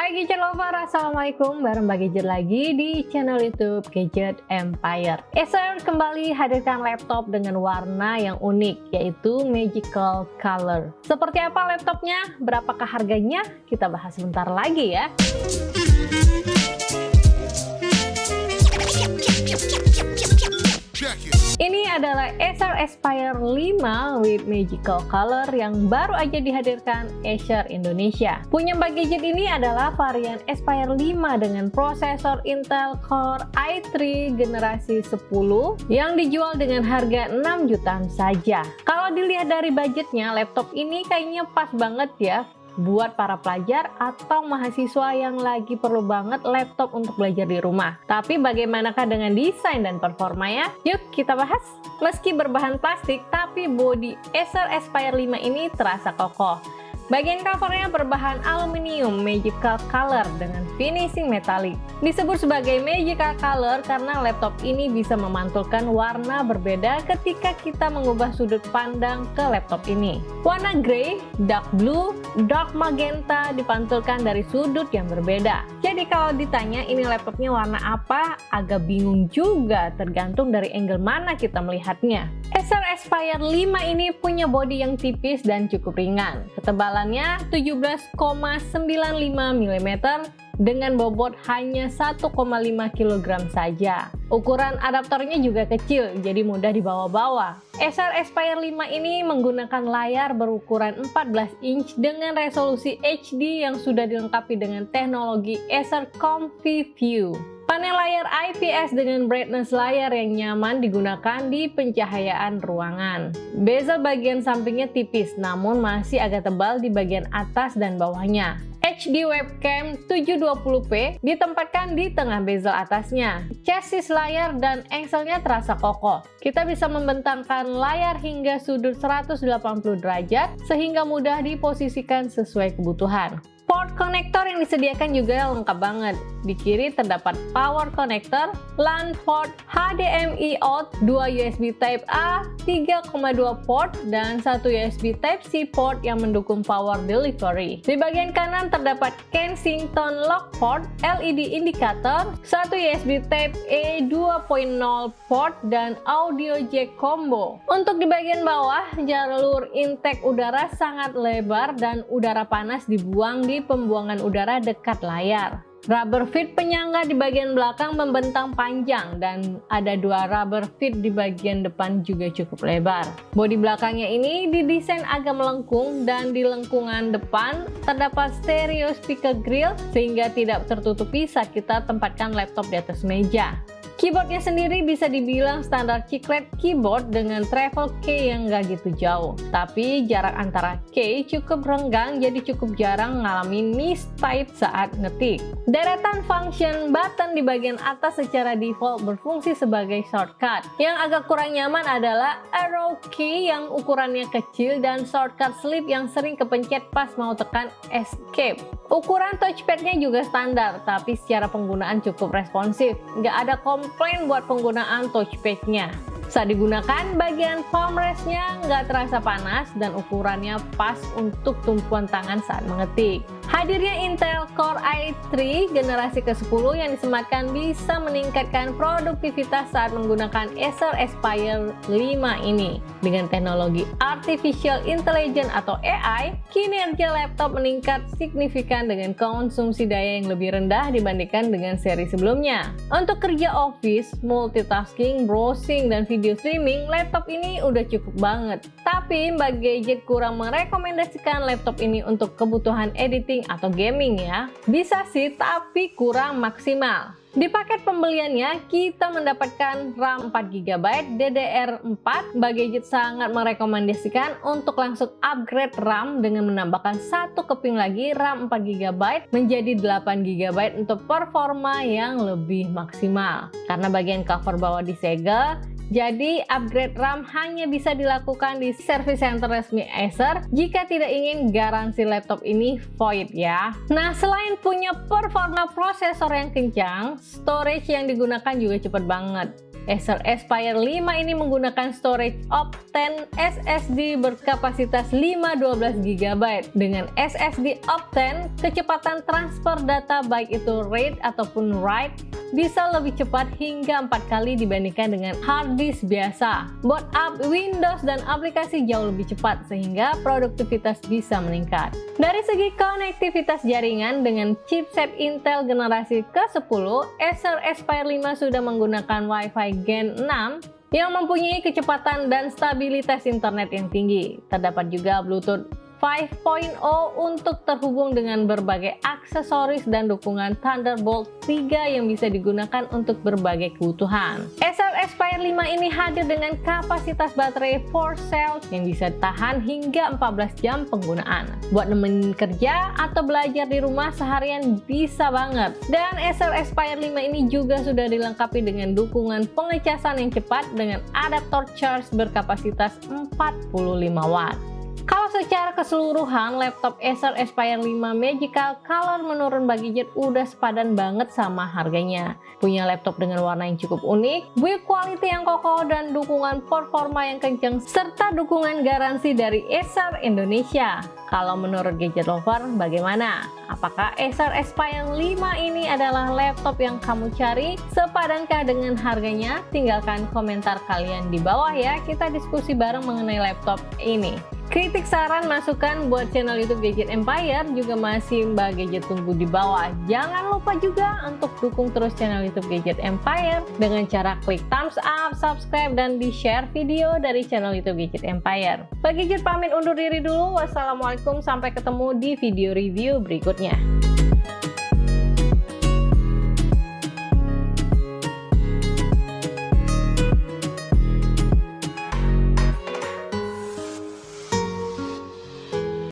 Hai Gadget Lover, Assalamualaikum. Bareng Gadget lagi di channel YouTube Gadget Empire. Acer kembali hadirkan laptop dengan warna yang unik, yaitu magical color. Seperti apa laptopnya? Berapakah harganya? Kita bahas sebentar lagi ya. Ini adalah Acer Aspire 5 with magical color yang baru aja dihadirkan Acer Indonesia. Punya Mbak Gadget ini adalah varian Aspire 5 dengan prosesor Intel Core i3 generasi 10 yang dijual dengan harga 6 jutaan saja. Kalau dilihat dari budgetnya, laptop ini kayaknya pas banget ya buat para pelajar atau mahasiswa yang lagi perlu banget laptop untuk belajar di rumah. Tapi bagaimanakah dengan desain dan performanya? Yuk kita bahas. Meski berbahan plastik, tapi bodi Acer Aspire 5 ini terasa kokoh. Bagian covernya berbahan aluminium magical color dengan finishing metalik. Disebut sebagai magical color karena laptop ini bisa memantulkan warna berbeda ketika kita mengubah sudut pandang ke laptop ini. Warna grey, dark blue, dark magenta dipantulkan dari sudut yang berbeda. Jadi kalau ditanya ini laptopnya warna apa, agak bingung juga tergantung dari angle mana kita melihatnya. Acer Aspire 5 ini punya bodi yang tipis dan cukup ringan. Ketebalannya 17,95 mm dengan bobot hanya 1,5 kg saja. Ukuran adaptornya juga kecil, jadi mudah dibawa-bawa. Acer Aspire 5 ini menggunakan layar berukuran 14 inch dengan resolusi HD yang sudah dilengkapi dengan teknologi Acer Comfy View. Panel layar IPS dengan brightness layar yang nyaman digunakan di pencahayaan ruangan. Bezel bagian sampingnya tipis, namun masih agak tebal di bagian atas dan bawahnya. HD webcam 720p ditempatkan di tengah bezel atasnya. Chassis layar dan engselnya terasa kokoh. Kita bisa membentangkan layar hingga sudut 180 derajat sehingga mudah diposisikan sesuai kebutuhan. Port konektor yang disediakan juga lengkap banget. Di kiri terdapat power connector, LAN port, HDMI out, 2 USB Type A, 3,2 port, dan 1 USB Type C port yang mendukung power delivery. Di bagian kanan terdapat Kensington lock port, LED indikator, 1 USB Type A 2.0 port, dan audio jack combo. Untuk di bagian bawah, jalur intake udara sangat lebar dan udara panas dibuang di pembuangan udara dekat layar. Rubber feet penyangga di bagian belakang membentang panjang dan ada 2 rubber feet di bagian depan juga cukup lebar. Bodi belakangnya ini didesain agak melengkung dan di lengkungan depan terdapat stereo speaker grill sehingga tidak tertutupi saat kita tempatkan laptop di atas meja. Keyboardnya sendiri bisa dibilang standar chiclet keyboard dengan travel key yang nggak gitu jauh. Tapi jarak antara key cukup renggang jadi cukup jarang ngalamin mistype saat ngetik. Deretan function button di bagian atas secara default berfungsi sebagai shortcut. Yang agak kurang nyaman adalah arrow key yang ukurannya kecil dan shortcut sleeve yang sering kepencet pas mau tekan escape. Ukuran touchpadnya juga standar, tapi secara penggunaan cukup responsif. Nggak ada komplain buat penggunaan touchpadnya. Saat digunakan, bagian palm rest-nya nggak terasa panas dan ukurannya pas untuk tumpuan tangan saat mengetik. Hadirnya Intel Core i3 generasi ke-10 yang disematkan bisa meningkatkan produktivitas saat menggunakan Acer Aspire 5 ini. Dengan teknologi Artificial Intelligence atau AI, kinerja laptop meningkat signifikan dengan konsumsi daya yang lebih rendah dibandingkan dengan seri sebelumnya. Untuk kerja office, multitasking, browsing, dan video streaming, laptop ini udah cukup banget. Tapi Mbak Gadget kurang merekomendasikan laptop ini untuk kebutuhan editing atau gaming ya. Bisa sih, tapi kurang maksimal. Di paket pembeliannya, kita mendapatkan RAM 4GB DDR4. Mbak Gadget sangat merekomendasikan untuk langsung upgrade RAM dengan menambahkan 1 keping lagi RAM 4GB menjadi 8GB untuk performa yang lebih maksimal. Karena bagian cover bawah disegel, jadi upgrade RAM hanya bisa dilakukan di service center resmi Acer jika tidak ingin garansi laptop ini void ya. Nah, selain punya performa prosesor yang kencang, storage yang digunakan juga cepat banget. Acer Aspire 5 ini menggunakan storage Optane SSD berkapasitas 512 GB. Dengan SSD Optane, kecepatan transfer data baik itu read ataupun write bisa lebih cepat hingga 4 kali dibandingkan dengan hard disk biasa. Boot up Windows dan aplikasi jauh lebih cepat sehingga produktivitas bisa meningkat. Dari segi konektivitas jaringan dengan chipset Intel generasi ke-10, Acer Aspire 5 sudah menggunakan Wi-Fi Gen 6 yang mempunyai kecepatan dan stabilitas internet yang tinggi. Terdapat juga Bluetooth 5.0 untuk terhubung dengan berbagai aksesoris dan dukungan Thunderbolt 3 yang bisa digunakan untuk berbagai kebutuhan. Acer Aspire 5 ini hadir dengan kapasitas baterai 4 cell yang bisa tahan hingga 14 jam penggunaan. Buat nemenin kerja atau belajar di rumah seharian bisa banget. Dan Acer Aspire 5 ini juga sudah dilengkapi dengan dukungan pengecasan yang cepat dengan adaptor charge berkapasitas 45 watt. Kalau secara keseluruhan, laptop Acer Aspire 5 Magical Color menurut budget udah sepadan banget sama harganya. Punya laptop dengan warna yang cukup unik, build quality yang kokoh, dan dukungan performa yang kencang, serta dukungan garansi dari Acer Indonesia. Kalau menurut gadget lover, bagaimana? Apakah Acer Aspire 5 ini adalah laptop yang kamu cari? Sepadankah dengan harganya? Tinggalkan komentar kalian di bawah ya, kita diskusi bareng mengenai laptop ini. Kritik, saran, masukan buat channel YouTube Gadget Empire juga masih Mbak Gadget tunggu di bawah. Jangan lupa juga untuk dukung terus channel YouTube Gadget Empire dengan cara klik thumbs up, subscribe, dan di-share video dari channel YouTube Gadget Empire. Mbak Gadget pamit undur diri dulu. Wassalamualaikum, sampai ketemu di video review berikutnya.